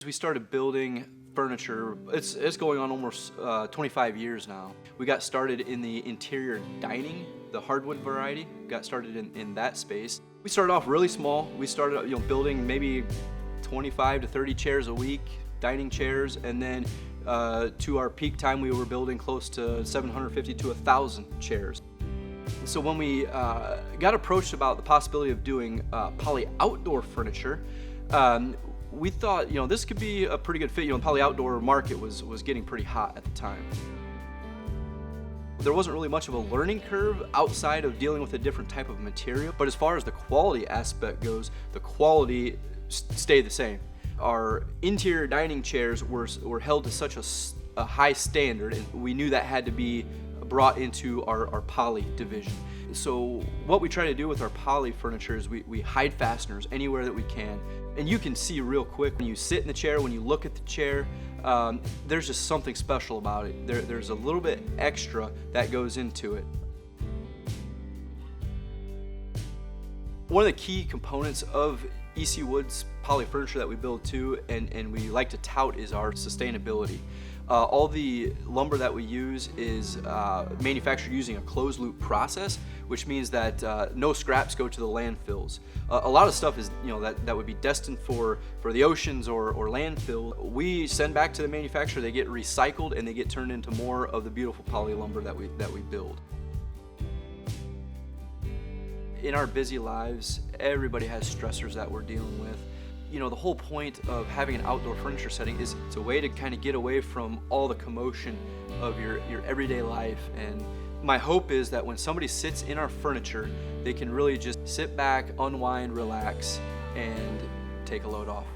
We started building furniture, it's going on almost 25 years now. We got started in the interior dining, the hardwood variety, got started in that space. We started off really small. We started building maybe 25 to 30 chairs a week, dining chairs, and then to our peak time we were building close to 750 to 1,000 chairs. So when we got approached about the possibility of doing poly outdoor furniture, we thought, this could be a pretty good fit. The poly outdoor market was getting pretty hot at the time. There wasn't really much of a learning curve outside of dealing with a different type of material, but as far as the quality aspect goes, the quality stayed the same. Our interior dining chairs were held to such a high standard, and we knew that had to be brought into our poly division. So what we try to do with our poly furniture is we hide fasteners anywhere that we can. And you can see real quick when you sit in the chair, when you look at the chair, there's just something special about it. There's a little bit extra that goes into it. One of the key components of EC Wood's poly furniture that we build too, and we like to tout, is our sustainability. All the lumber that we use is manufactured using a closed loop process, which means that no scraps go to the landfills. A lot of stuff is, that would be destined for the oceans or landfill. We send back to the manufacturer, they get recycled, and they get turned into more of the beautiful poly lumber that we build. In our busy lives, everybody has stressors that we're dealing with. The whole point of having an outdoor furniture setting is it's a way to kind of get away from all the commotion of your everyday life. And my hope is that when somebody sits in our furniture, they can really just sit back, unwind, relax, and take a load off.